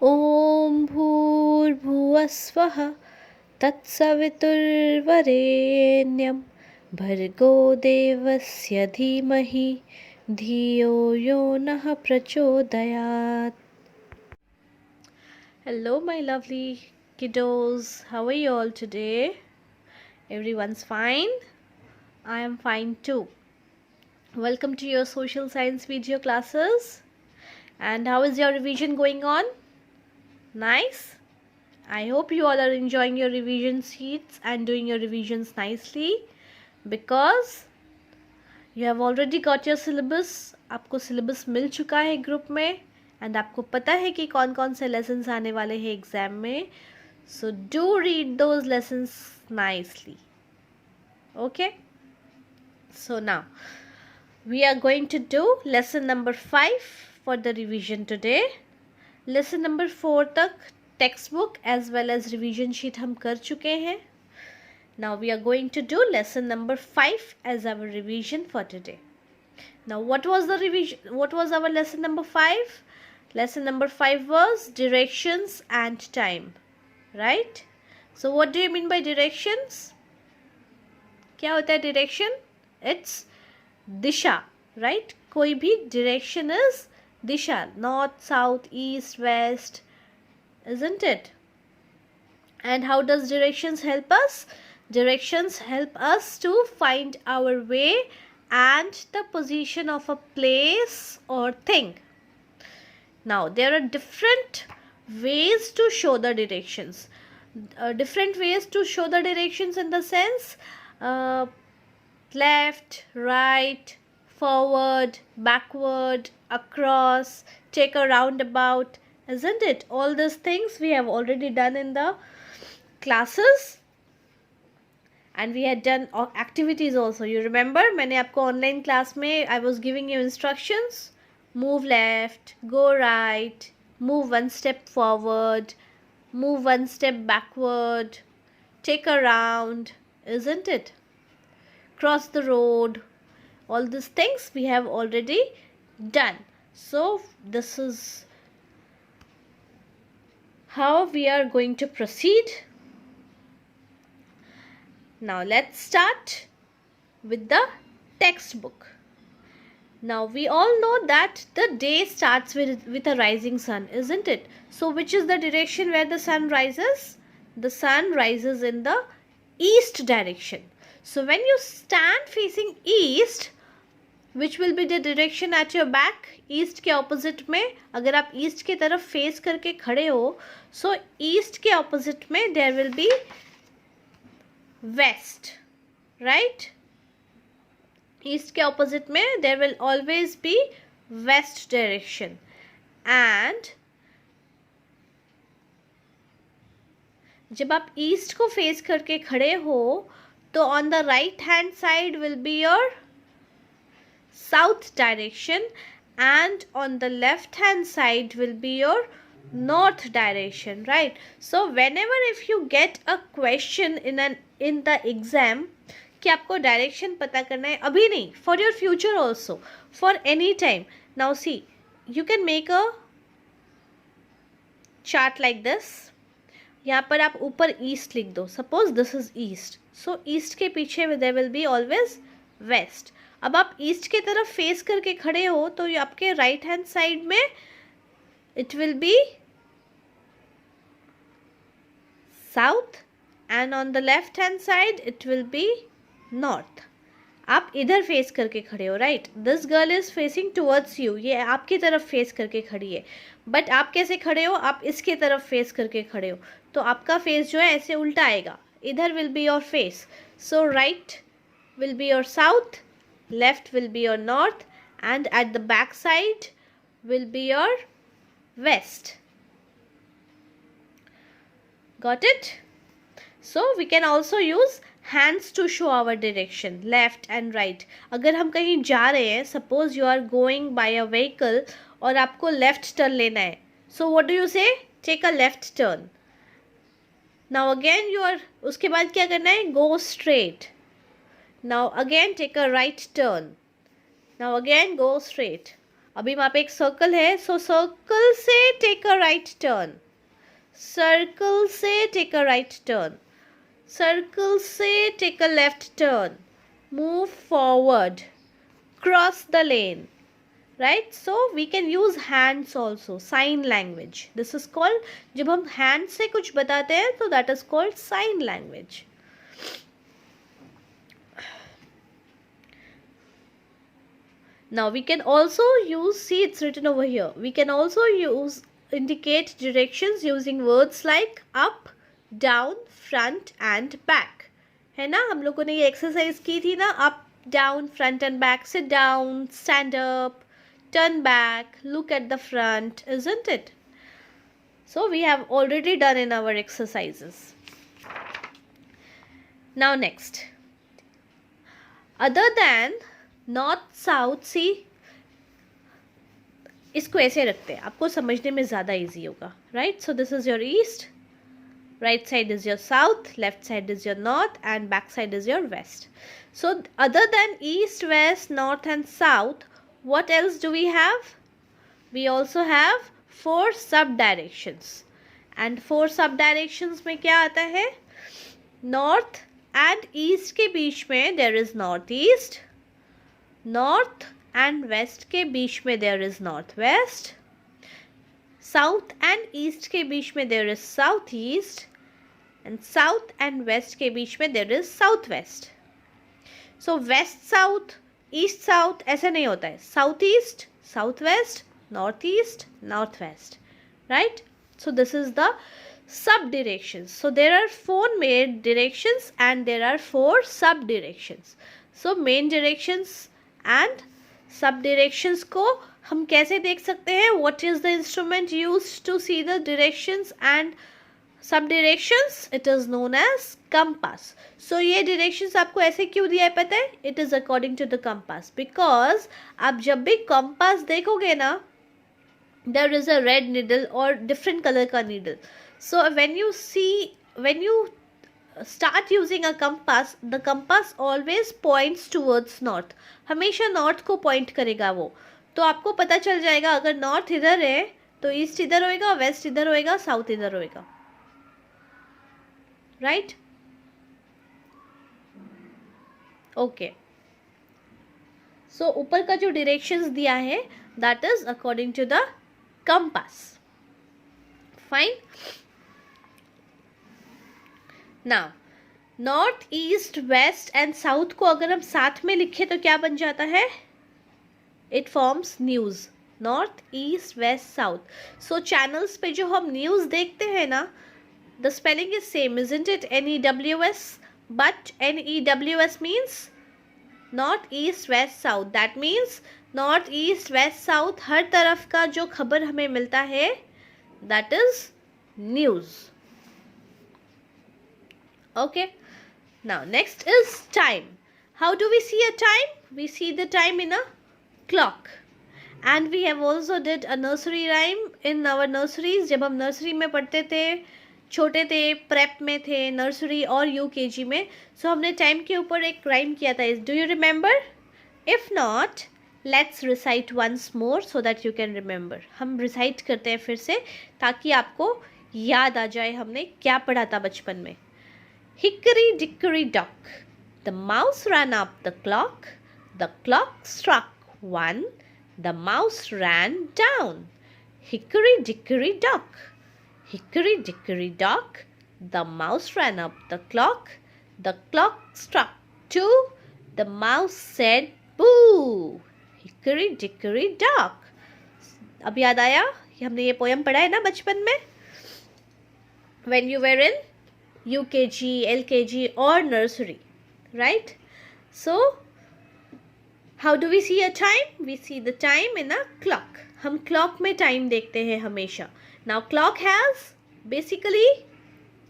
ॐ भूर्भुवस्वः तत्सवितुर्वरेण्यं भर्गो देवस्य धीमहि धियो यो नः प्रचोदयात्. Hello my lovely kiddos, how are you all today? Everyone's fine? I am fine too. Welcome to your social science video classes. And how is your revision going on? Nice? I hope you all are enjoying your revision sheets and doing your revisions nicely because you have already got your syllabus. आपको syllabus मिल चुका है group में and आपको पता है कि कौन कौन से lessons आने वाले हैं एग्जाम में. So do read those lessons nicely. Okay? So now we are going to do lesson number 5 for the revision today. Lesson number 4 तक textbook as well as revision sheet हम कर चुके हैं. Now we are going to do lesson number 5 as our revision for today. Now what was the revision? What was our lesson number 5? Lesson number 5 was directions and time. Right? So what do you mean by directions? क्या होता है direction? It's Disha. Right? कोई भी direction is Disha. North, south, east, west. Isn't it? And how does directions help us? Directions help us to find our way and the position of a place or thing. Now there are different ways to show the directions. Different ways to show the directions in the sense left, right, forward, backward, across, take a roundabout. Isn't it? All these things we have already done in the classes and we had done activities also. You remember मैंने आपको online class में I was giving you instructions. Move left, go right, move one step forward, move one step backward, take a round. Isn't it? Cross the road. All these things we have already done. So this is how we are going to proceed. Now let's start with the textbook. Now we all know that the day starts with a rising sun, isn't it? So which is the direction where the sun rises? The sun rises in the east direction. So when you stand facing east, which will be the direction at your back? East के opposite में अगर आप east के तरफ face करके खड़े हो, so east के opposite में there will be west, right? East के opposite में there will always be west direction. And जब आप east को face करके खड़े हो, तो on the right hand side will be your south direction and on the left hand side will be your north direction, right? So whenever if you get a question in the exam कि आपको direction पता करना है, अभी नहीं, for your future also, for any time. Now see, you can make a chart like this. यहाँ पर आप ऊपर east लिख दो. Suppose this is east, so east के पीछे there will be always west. अब आप ईस्ट के तरफ फेस करके खड़े हो तो आपके राइट हैंड साइड में it will be south and on the left hand side it will be north. आप इधर फेस करके खड़े हो, right? This girl is facing towards you. ये आपकी तरफ फेस करके खड़ी है, बट आप कैसे खड़े हो? आप इसके तरफ फेस करके खड़े हो, तो आपका फेस जो है ऐसे उल्टा आएगा. इधर will be your face. So right will be your south, left will be your north, and at the back side will be your west. Got it? So we can also use hands to show our direction, left and right. अगर हम कहीं जा रहे हैं, suppose you are going by a vehicle और आपको left turn लेना है, so what do you say? Take a left turn. Now again you are, उसके बाद क्या करना है? Go straight. Now again take a right turn. Now again go straight. अभी वहाँ पे एक सर्कल है, सो सर्कल से take a right turn, circle से take a right turn, circle से take a left turn, move forward, cross the lane, right? So we can use hands also, sign language. This is called, जब हम hand से कुछ बताते हैं तो that is called sign language. Now we can also use, see it's written over here, we can also use indicate directions using words like up, down, front and back. है ना, हम लोगों ने ये एक्सरसाइज की थी ना, up, down, front and back, sit down, stand up, turn back, look at the front, isn't it? So we have already done in our exercises. Now next, other than north, south, see, इसको ऐसे रखते हैं, आपको समझने में ज़्यादा easy होगा, right? So this is your east, right side is your south, left side is your north and back side is your west. So other than east, west, north and south, what else do we have? We also have 4 sub directions, and 4 sub directions में क्या आता है? North and east के बीच में there is northeast, north and west के बीच में there is northwest, south and east के बीच में there is southeast, and south and west के बीच में there is southwest. So west south, east south ऐसे नहीं होता है, southeast, southwest, northeast, northwest, right? So this is the sub directions. So there are 4 main directions and there are 4 sub directions. So main directions and sub directions को हम कैसे देख सकते हैं? What is the instrument used to see the directions and sub directions? It is known as compass. So ये directions आपको ऐसे क्यों दिया है पता है? It is according to the compass, because आप जब भी compass देखोगे ना, there is a red needle or different color का needle. So when you start using a compass, the compass always points towards north. हमेशा north को point करेगा वो. तो आपको पता चल जाएगा अगर north इधर है तो east इधर होएगा, west इधर होएगा, south इधर होएगा, right? Okay. So ऊपर का जो directions दिया है, that is according to the compass. Fine. Now north, east, west and south को अगर हम साथ में लिखें तो क्या बन जाता है? It forms news. North, east, west, south. So channels पे जो हम news देखते हैं ना, the spelling is same, isn't it? NEWS, but NEWS means north, east, west, south. That means north, east, west, south हर तरफ का जो खबर हमें मिलता है, that is news. Okay. Now next is time. How do we see a time? We see the time in a clock. And we have also did a nursery rhyme in our nurseries. जब हम nursery में पढ़ते थे, छोटे थे, prep में थे, nursery और UKG में, so हमने time के ऊपर एक rhyme किया था. Do you remember? If not, let's recite once more so that you can remember. हम recite करते हैं फिर से ताकि आपको याद आ जाए हमने क्या पढ़ा था बचपन में. Hickory dickory dock, the mouse ran up the clock struck 1, the mouse ran down. Hickory dickory dock, hickory dickory dock, the mouse ran up the clock struck 2, the mouse said boo. Hickory dickory dock. अब याद आया कि हमने ये poem पढ़ा है ना बचपन में, when you were in UKG, LKG or nursery, right? So how do we see a time? We see the time in a clock. हम clock में time देखते हैं हमेशा. Now clock has basically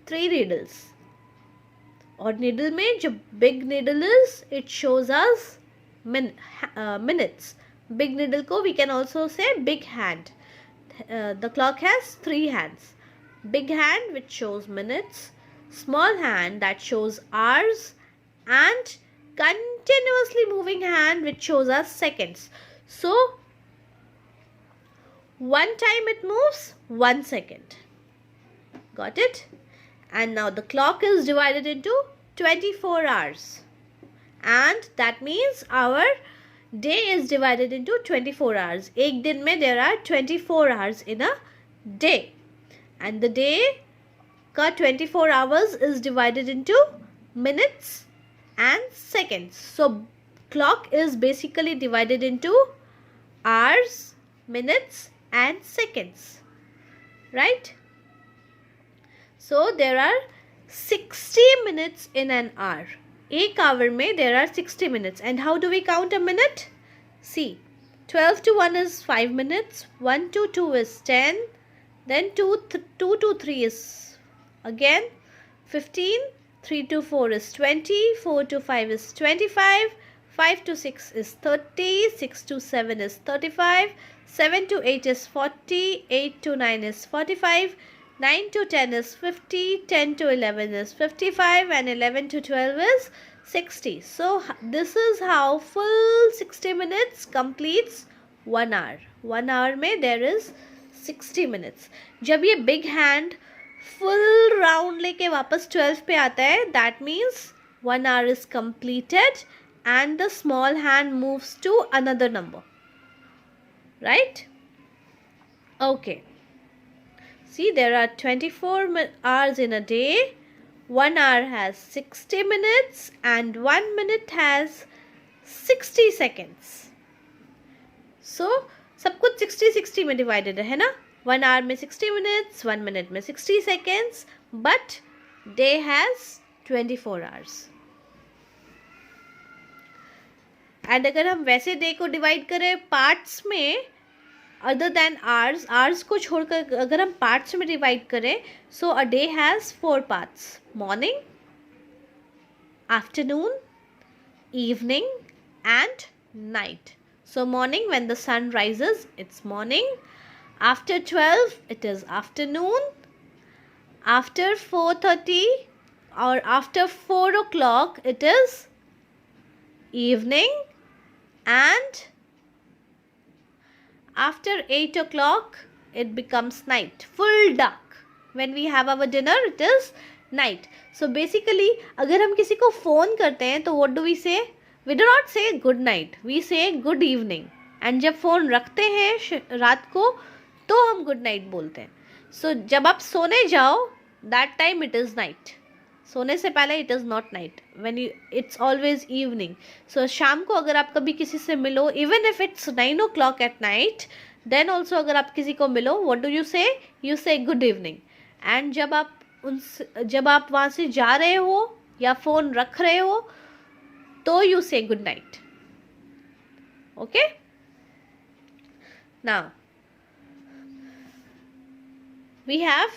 3 needles. और needle में जो big needle is, it shows us minutes. Big needle को we can also say big hand. The clock has 3 hands. Big hand which shows minutes, small hand that shows hours, and continuously moving hand which shows us seconds. So one time it moves 1 second. Got it? And now the clock is divided into 24 hours. And that means our day is divided into 24 hours. एक दिन में there are 24 hours in a day. And the day का 24 hours is divided into minutes and seconds. So clock is basically divided into hours, minutes and seconds. Right? So there are 60 minutes in an hour. एक hour में there are 60 minutes. And how do we count a minute? See, 12 to 1 is 5 minutes, 1 to 2 is 10, then 2 to 3 is again 15, 3 to 4 is 20, 4 to 5 is 25, 5 to 6 is 30, 6 to 7 is 35, 7 to 8 is 40, 8 to 9 is 45, 9 to 10 is 50, 10 to 11 is 55 and 11 to 12 is 60. So this is how full 60 minutes completes 1 hour. 1 hour में there is 60 minutes. जब ये big hand full round लेके वापस 12 पे आता है, that means 1 hour is completed and the small hand moves to another number. Right? Okay. See, there are 24 hours in a day. 1 hour has 60 minutes and 1 minute has 60 seconds. So, सब कुछ 60-60 में divided है ना? 1 hour में 60 minutes, 1 minute में 60 seconds, but day has 24 hours. And अगर हम वैसे day को divide करें parts में, other than hours को छोड़कर अगर हम parts में divide करें, so a day has 4 parts: morning, afternoon, evening and night. So morning, when the sun rises, it's morning. After 12, it is afternoon. After 4:30 or after 4 o'clock, it is evening. And after 8 o'clock, it becomes night, full dark. When we have our dinner, it is night. So basically, अगर हम किसी को phone करते हैं, तो what do we say? We do not say good night. We say good evening. And जब phone रखते हैं रात को, तो हम good night बोलते हैं. So जब आप सोने जाओ, that time it is night. सोने से पहले it is not night. When it's always evening. So शाम को अगर आप कभी किसी से मिलो, even if it's 9 o'clock at night, then also अगर आप किसी को मिलो, what do you say? You say good evening. And जब आप वहाँ से जा रहे हो या फ़ोन रख रहे हो, तो you say good night. Okay? Now, we have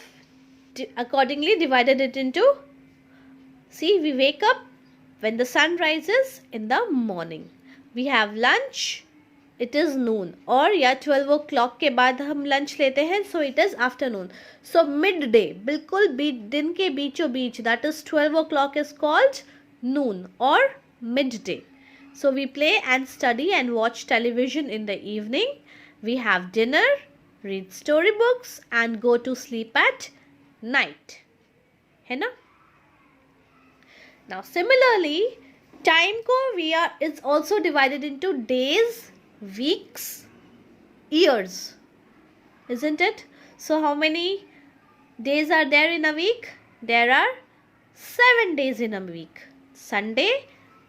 accordingly divided it into, see, we wake up when the sun rises in the morning. We have lunch, it is noon. और या 12 o'clock के बाद हम lunch लेते हैं, so it is afternoon. So midday, बिल्कुल दिन के बीचों बीच, that is 12 o'clock is called noon or midday. So we play and study and watch television in the evening. We have dinner, read storybooks and go to sleep at night. है ना? Now similarly, time is also divided into days, weeks, years. Isn't it? So how many days are there in a week? There are 7 days in a week. Sunday,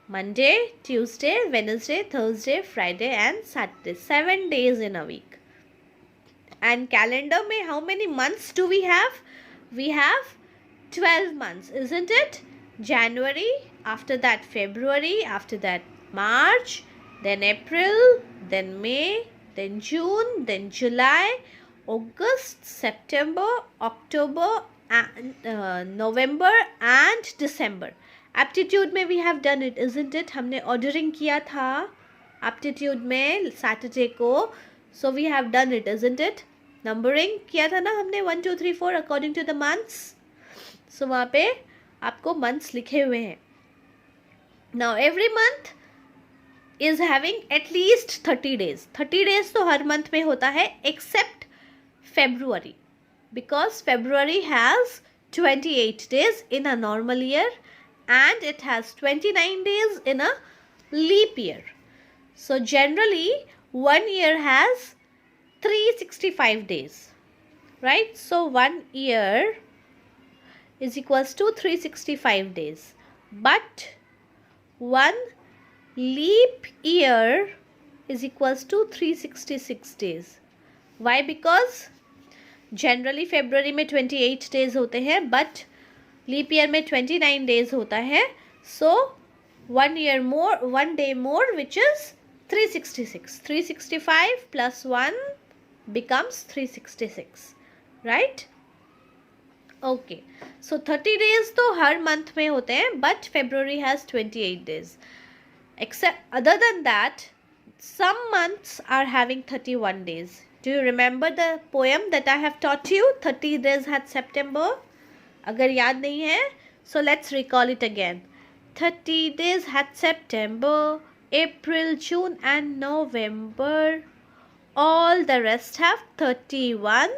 Monday, Tuesday, Wednesday, Thursday, Friday and Saturday. 7 days in a week. And calendar mein how many months do we have? We have 12 months, isn't it? January, after that February, after that March, then April, then May, then June, then July, August, September, October, and November and December. Aptitude में we have done it, isn't it? हमने ordering किया था aptitude में Saturday को, so we have done it, isn't it? Numbering किया था ना हमने 1 2 3 4 according to the months. So वहाँ पे आपको months लिखे हुए हैं. Now every month is having at least 30 days. 30 days तो हर month में होता है except February, because February has 28 days in a normal year and it has 29 days in a leap year. So generally 1 year has 365 days, right? So 1 year is equals to 365 days, but 1 leap year is equals to 366 days. Why? Because generally फरवरी में 28 days होते हैं but leap year में 29 days होता है. सो 1 year more, 1 day more, which is 366. 365 plus 1 becomes 366, right? Okay, so 30 days तो हर month में होते हैं but February has 28 days. Except other than that, some months are having 31 days. Do you remember the poem that I have taught you? 30 days had September. अगर याद नहीं है, so let's recall it again. 30 days had September, April, June and November. All the rest have 31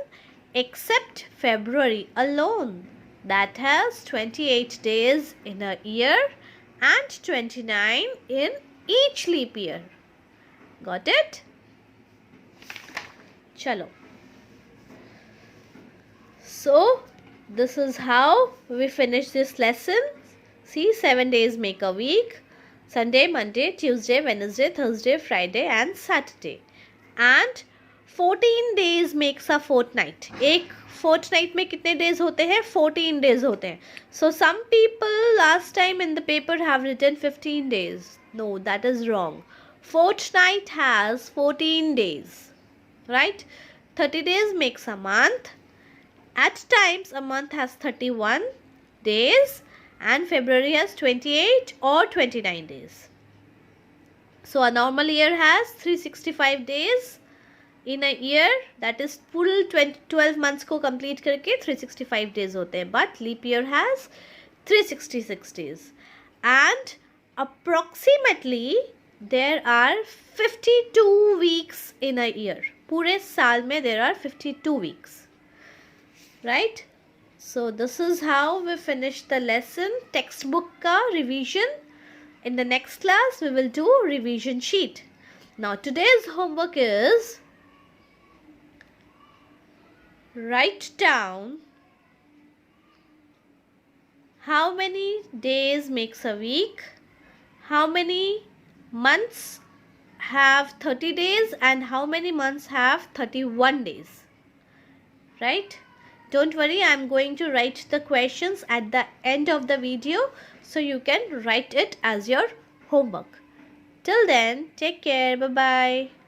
except February alone. That has 28 days in a year and 29 in each leap year. Got it? Chalo. So this is how we finish this lesson. See, 7 days make a week. Sunday, Monday, Tuesday, Wednesday, Thursday, Friday and Saturday. And 14 days makes a fortnight. एक fortnight में कितने days होते हैं? 14 days होते हैं. So some people last time in the paper have written 15 days. No, that is wrong. Fortnight has 14 days. Right? 30 days makes a month. At times a month has 31 days and February has 28 or 29 days. So a normal year has 365 days in a year, that is full 12 months को complete करके 365 days होते हैं, but leap year has 366 days and approximately there are 52 weeks in a year. पूरे साल में there are 52 weeks, right? So this is how we finish the lesson. Textbook का revision. In the next class we will do revision sheet. Now today's homework is write down how many days makes a week, how many months have 30 days and how many months have 31 days, right? Don't worry, I am going to write the questions at the end of the video so you can write it as your homework. Till then, take care. Bye bye.